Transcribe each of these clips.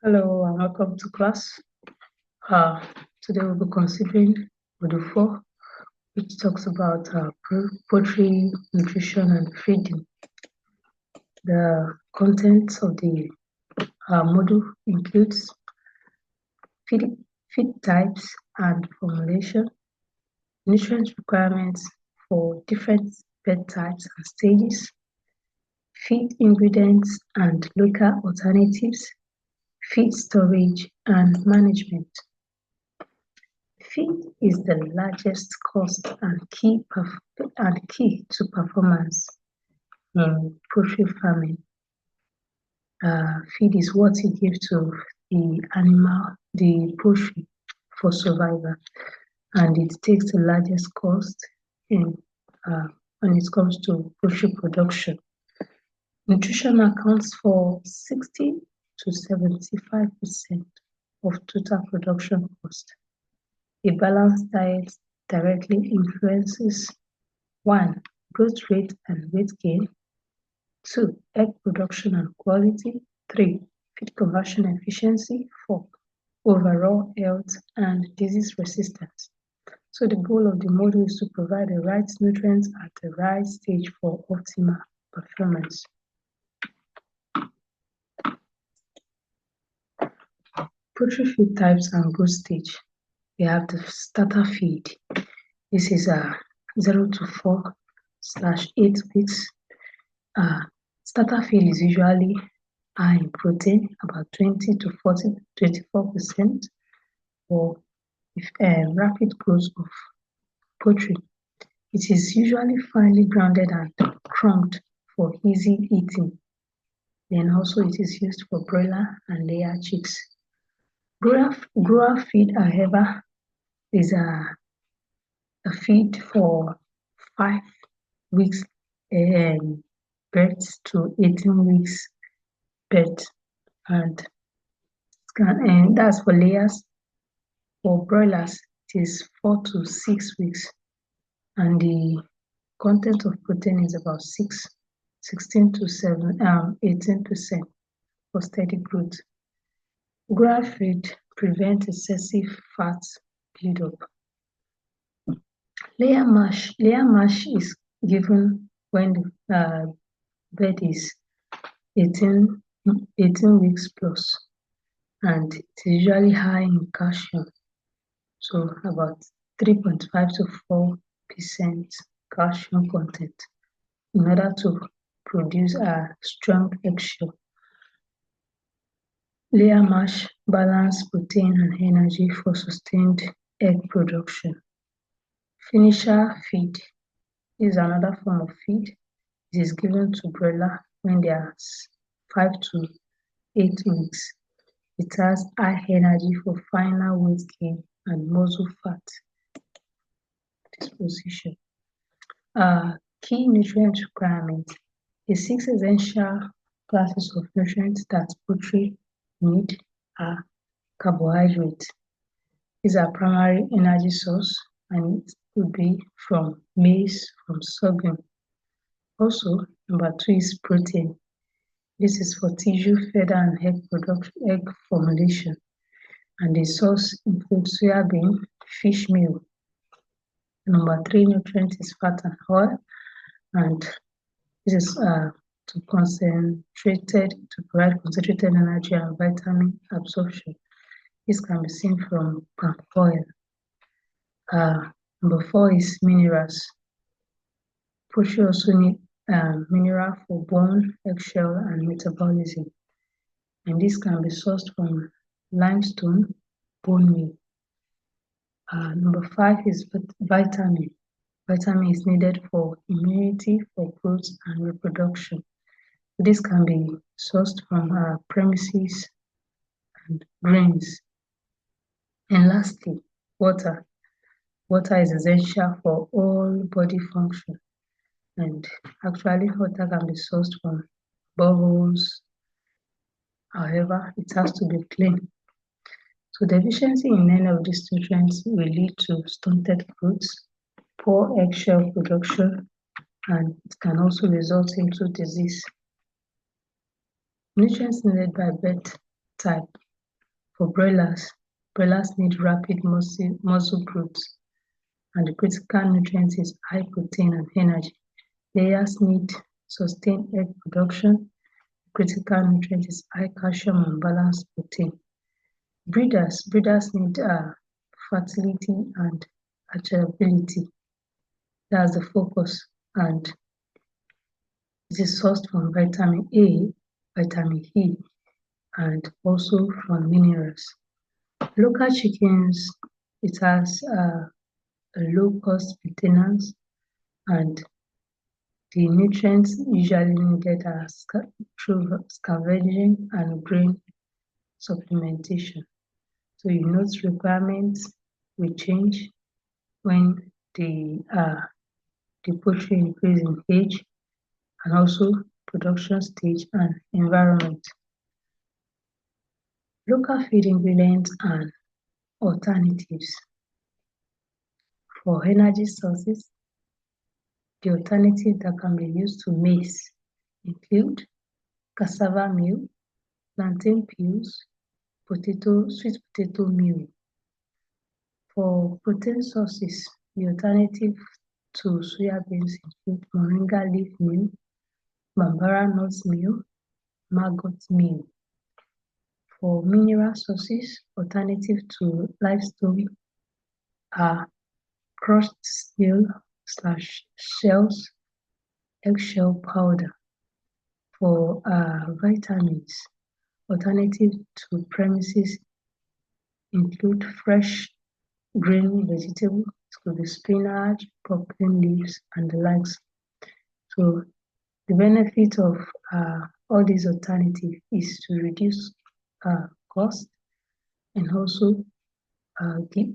Hello and welcome to class. Today we'll be considering Module 4, which talks about poultry nutrition and feeding. The contents of the module includes feed types and formulation, nutrient requirements for different bed types and stages, feed ingredients and local alternatives, feed storage and management. Feed is the largest cost and key to performance in poultry farming. Feed is what you give to the poultry for survival, and it takes the largest cost in when it comes to poultry production. Nutrition accounts for 60 to 75% of total production cost. A balanced diet directly influences 1. Growth rate and weight gain, 2. Egg production and quality, 3. Feed conversion efficiency, 4. Overall health and disease resistance. So the goal of the module is to provide the right nutrients at the right stage for optimal performance. Poultry feed types and growth stage. We have the starter feed. This is 0 to 4/8 weeks. Starter feed is usually high in protein, about 20 to 24%, for rapid growth of poultry. It is usually finely grounded and crumbed for easy eating. Then also it is used for broiler and layer chicks. Grower feed, however, is a feed for 5 weeks birth to 18 weeks birth, and that's for layers. For broilers, it is 4 to 6 weeks, and the content of protein is about 16 to 18% for steady growth. Grower feed prevents excessive fat buildup. Layer mash is given when the bird is 18 weeks plus, and it's usually high in calcium, so about 3.5 to 4% calcium content in order to produce a strong eggshell. Layer mash balance protein and energy for sustained egg production. Finisher feed is another form of feed. It is given to broiler when they are 5 to 8 weeks. It has high energy for final weight gain and muscle fat disposition. Key nutrient requirements. The 6 essential classes of nutrients that poultry need are carbohydrates. These are primary energy source, and it could be from maize, from sorghum. Also, number 2 is protein. This is for tissue, feather, and egg formulation. And the source includes soya bean, fish meal. Number 3 nutrient is fat and oil, and this is to provide concentrated energy and vitamin absorption. This can be seen from palm oil. Number 4 is minerals. Poultry also need mineral for bone, eggshell, and metabolism, and this can be sourced from limestone, bone meal. Number 5 is vitamin. Vitamin is needed for immunity, for growth, and reproduction. This can be sourced from premises and grains. And lastly, water. Water is essential for all body function, and actually water can be sourced from boreholes. However, it has to be clean. So deficiency in any of these nutrients will lead to stunted growth, poor eggshell production, and it can also result into disease. Nutrients needed by bird type. For broilers need rapid muscle growth, and the critical nutrient is high protein and energy. Layers need sustained egg production. Critical nutrient is high calcium and balanced protein. Breeders need fertility and hatchability. That's the focus, and it is sourced from vitamin A, vitamin E, and also from minerals. Local chickens, it has a low cost maintenance, and the nutrients usually needed are through scavenging and grain supplementation. So you note requirements will change when the poultry increase in age, and also production stage and environment. Local feed ingredients and alternatives. For energy sources, the alternative that can be used to maize include cassava meal, plantain peels, sweet potato meal. For protein sources, the alternative to soya beans include moringa leaf meal, bambara nuts meal, maggot meal. For mineral sources, alternative to limestone are crushed steel/shells, eggshell powder. For vitamins, alternative to premises include fresh green vegetables, it could be spinach, pumpkin leaves, and the likes. So the benefit of all these alternatives is to reduce cost, and also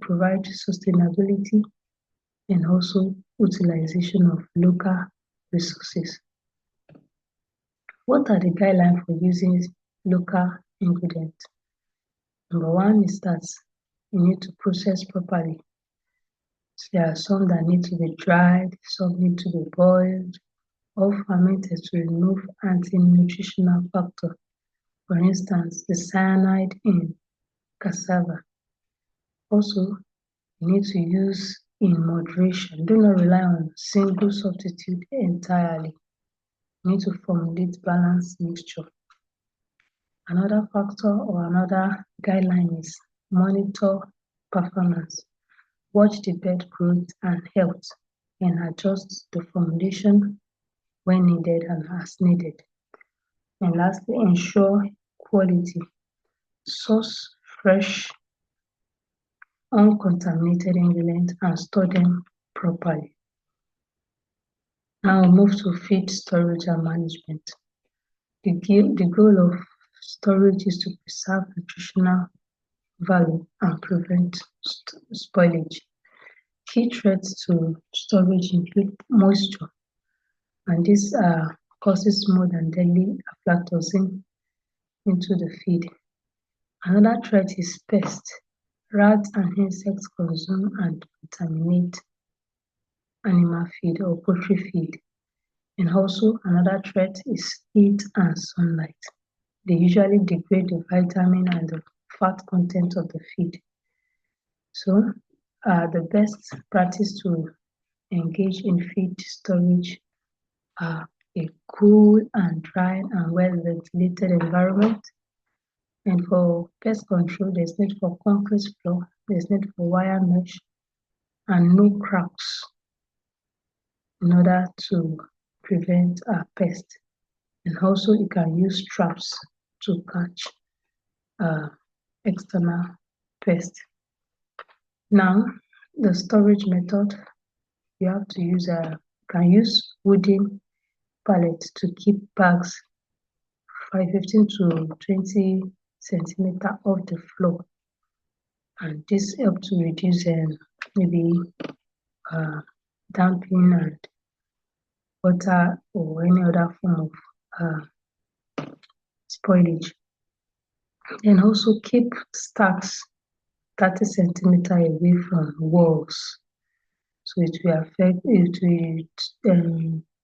provide sustainability, and also utilization of local resources. What are the guidelines for using local ingredients? Number one is that you need to process properly. So there are some that need to be dried, some need to be boiled, or fermented to remove anti-nutritional factor. For instance, the cyanide in cassava. Also, you need to use in moderation. Do not rely on single substitute entirely. You need to formulate balanced mixture. Another factor or another guideline is monitor performance. Watch the bird growth and health, and adjust the formulation when needed and as needed. And lastly, ensure quality. Source fresh, uncontaminated ingredients and store them properly. Now move to feed storage and management. The goal of storage is to preserve nutritional value and prevent spoilage. Key threats to storage include moisture, and this causes more than deadly aflatoxin into the feed. Another threat is pests. Rats and insects consume and contaminate animal feed or poultry feed. And also another threat is heat and sunlight. They usually degrade the vitamin and the fat content of the feed. So the best practice to engage in feed storage are a cool and dry and well-ventilated environment. And for pest control, there's need for concrete floor, there's need for wire mesh, and no cracks in order to prevent pests. And also you can use traps to catch external pests. Now, the storage method, you have to use can use wooden pallets to keep bags 15 to 20 centimeters off the floor, and this helps to reduce maybe damping and water or any other form of spoilage. And also keep stacks 30 centimeters away from walls, so it will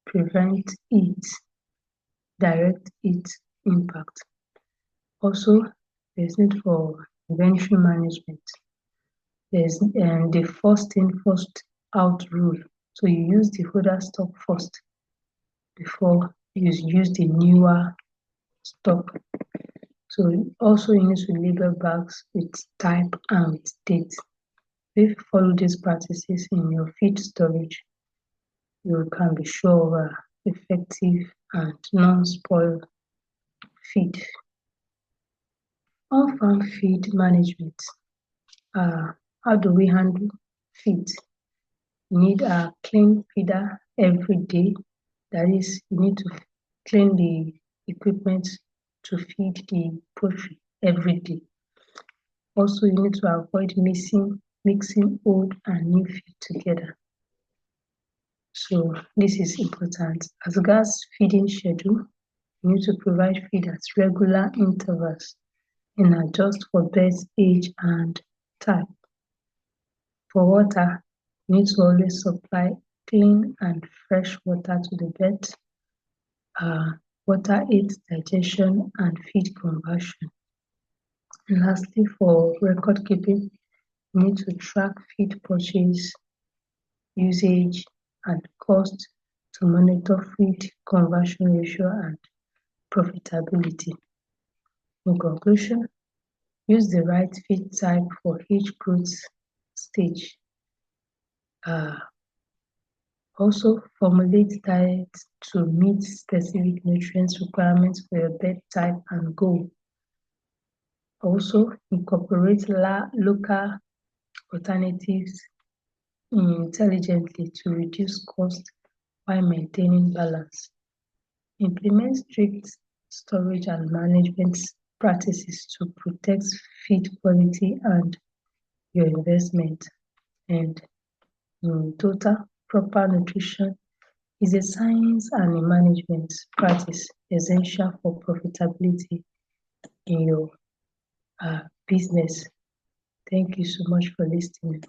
prevent direct heat impact. Also, there's need for inventory management. There's the first in, first out rule. So you use the older stock first before you use the newer stock. So also you need to label bags with type and with date. If you follow these practices in your feed storage, you can be sure of effective and non-spoil feed. On-farm feed management. How do we handle feed? You need a clean feeder every day. That is, you need to clean the equipment to feed the poultry every day. Also, you need to avoid mixing old and new feed together. So this is important. As regards feeding schedule, you need to provide feed at regular intervals and adjust for birds' age and type. For water, you need to always supply clean and fresh water to the bird. Water aids digestion and feed conversion. And lastly, for record keeping, you need to track feed purchase, usage, and cost to monitor feed conversion ratio and profitability. In conclusion, use the right feed type for each growth stage. Also, formulate diets to meet specific nutrients requirements for your bird type and goal. Also, incorporate local alternatives intelligently to reduce cost while maintaining balance. Implement strict storage and management practices to protect feed quality and your investment. And in total, proper nutrition is a science and a management practice essential for profitability in your business. Thank you so much for listening.